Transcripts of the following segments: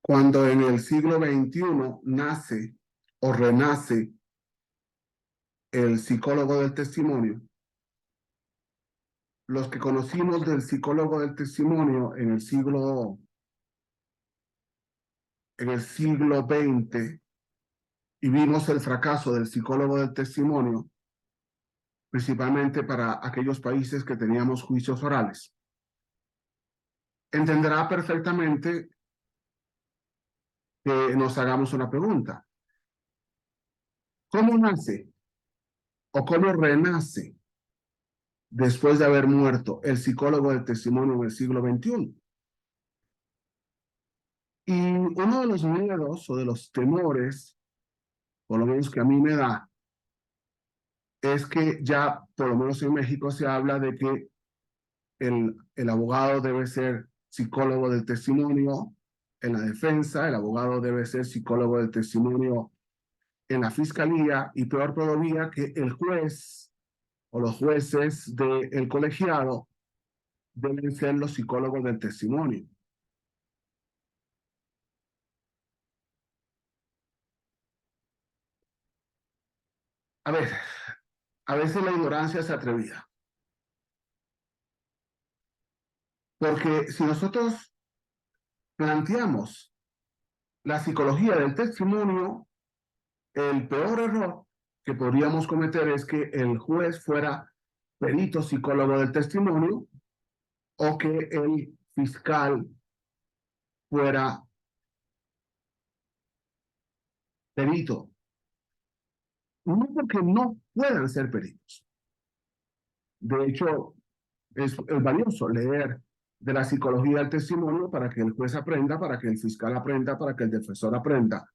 Cuando en el siglo XXI nace o renace el psicólogo del testimonio, los que conocimos del psicólogo del testimonio en el siglo XX y vimos el fracaso del psicólogo del testimonio, principalmente para aquellos países que teníamos juicios orales, entenderá perfectamente que nos hagamos una pregunta. ¿Cómo nace o cómo renace después de haber muerto el psicólogo del testimonio en el siglo XXI? Y uno de los miedos o de los temores, por lo menos que a mí me da, es que ya, por lo menos en México, se habla de que el abogado debe ser psicólogo del testimonio en la defensa, el abogado debe ser psicólogo del testimonio en la fiscalía, y peor todavía que el juez o los jueces del colegiado deben ser los psicólogos del testimonio. A ver, a veces la ignorancia es atrevida, porque si nosotros planteamos la psicología del testimonio, el peor error que podríamos cometer es que el juez fuera perito psicólogo del testimonio o que el fiscal fuera perito. No porque no puedan ser peritos. De hecho, es valioso leer de la psicología del testimonio para que el juez aprenda, para que el fiscal aprenda, para que el defensor aprenda.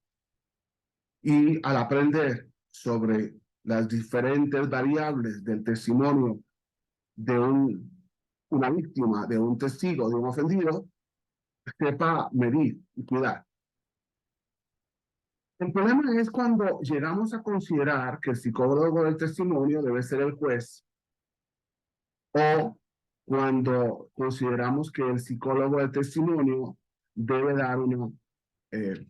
Y al aprender sobre las diferentes variables del testimonio de una víctima, de un testigo, de un ofendido, sepa medir y cuidar. El problema es cuando llegamos a considerar que el psicólogo del testimonio debe ser el juez, o cuando consideramos que el psicólogo del testimonio debe dar una eh,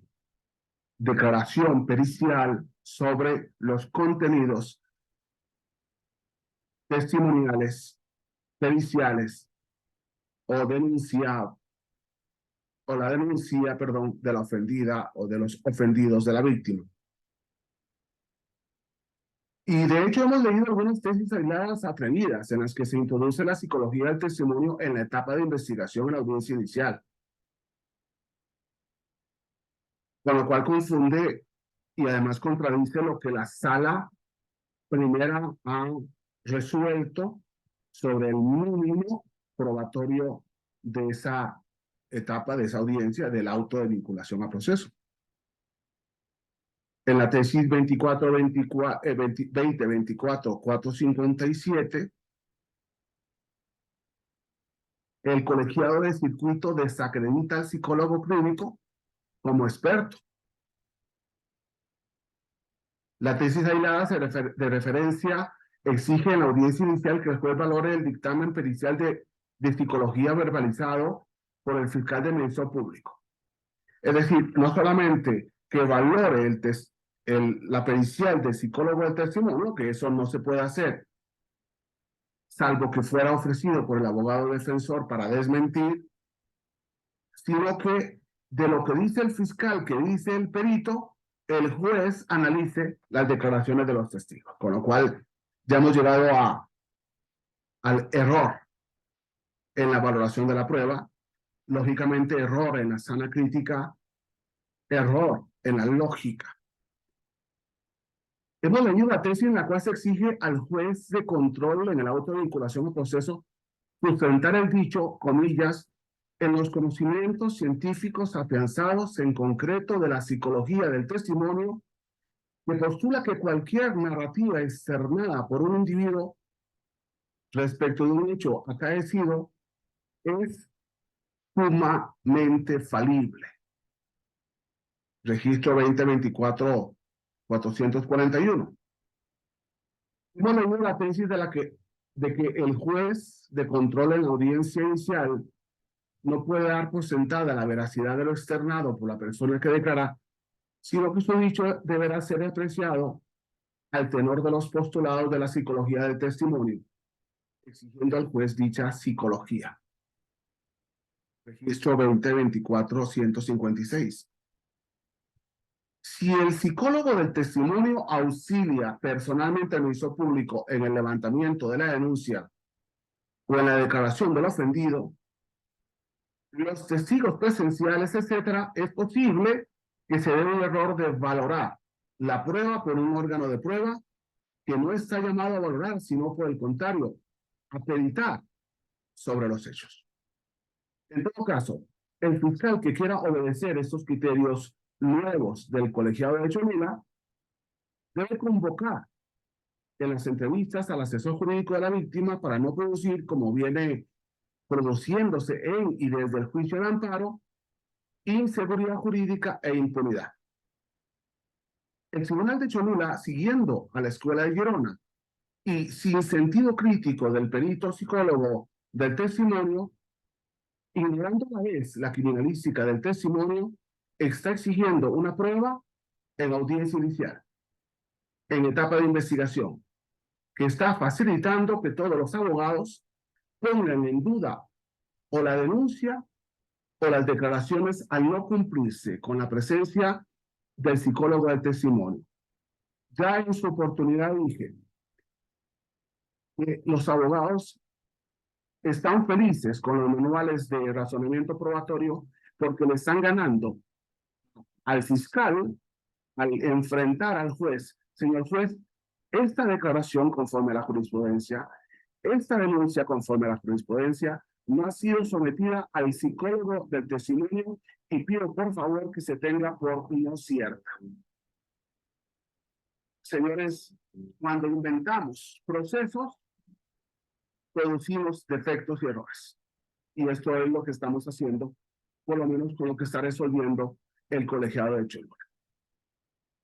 declaración pericial sobre los contenidos testimoniales, periciales o denunciados, o la denuncia, perdón, de la ofendida o de los ofendidos de la víctima. Y de hecho hemos leído algunas tesis aisladas atrevidas en las que se introduce la psicología del testimonio en la etapa de investigación en la audiencia inicial, con lo cual confunde y además contradice lo que la sala primera ha resuelto sobre el mínimo probatorio de esa etapa, de esa audiencia, del auto de vinculación a proceso. En la tesis 2024-457, el colegiado de circuito desacredita al psicólogo clínico como experto. La tesis aislada de referencia exige en la audiencia inicial que el juez valore el dictamen pericial de psicología verbalizado por el fiscal del Ministerio Público. Es decir, no solamente que valore la pericial del psicólogo del testimonio, que eso no se puede hacer, salvo que fuera ofrecido por el abogado defensor para desmentir, sino que de lo que dice el fiscal, que dice el perito, el juez analice las declaraciones de los testigos. Con lo cual, ya hemos llegado al error en la valoración de la prueba, lógicamente error en la sana crítica, error en la lógica. Hemos leído la tesis en la cual se exige al juez de control en el auto de vinculación al proceso sustentar el dicho, comillas, en los conocimientos científicos afianzados en concreto de la psicología del testimonio, que postula que cualquier narrativa externada por un individuo respecto de un hecho acaecido es sumamente falible. Registro 2024-441. Hemos leído la tesis de que el juez de control en la audiencia inicial no puede dar por sentada la veracidad de lo externado por la persona que declara, sino que su dicho deberá ser apreciado al tenor de los postulados de la psicología del testimonio, exigiendo al juez dicha psicología. Registro 2024-156. Si el psicólogo del testimonio auxilia personalmente al ministro público en el levantamiento de la denuncia o en la declaración del ofendido, los testigos presenciales, etcétera, es posible que se dé un error de valorar la prueba por un órgano de prueba que no está llamado a valorar, sino por el contrario, a peritar sobre los hechos. En todo caso, el fiscal que quiera obedecer estos criterios nuevos del colegiado de Cholula debe convocar en las entrevistas al asesor jurídico de la víctima para no producir, como viene produciéndose en y desde el juicio de amparo, inseguridad jurídica e impunidad. El Tribunal de Cholula, siguiendo a la Escuela de Girona y sin sentido crítico del perito psicólogo del testimonio, ignorando a la vez la criminalística del testimonio, está exigiendo una prueba en audiencia inicial, en etapa de investigación, que está facilitando que todos los abogados pongan en duda o la denuncia o las declaraciones al no cumplirse con la presencia del psicólogo del testimonio. Ya en su oportunidad dije que los abogados están felices con los manuales de razonamiento probatorio porque le están ganando al fiscal al enfrentar al juez. Señor juez, esta declaración conforme a la jurisprudencia, esta denuncia conforme a la jurisprudencia, no ha sido sometida al psicólogo del testimonio y pido por favor que se tenga por no cierta. Señores, cuando inventamos procesos, producimos defectos y errores. Y esto es lo que estamos haciendo, por lo menos con lo que está resolviendo el colegiado de Cholula.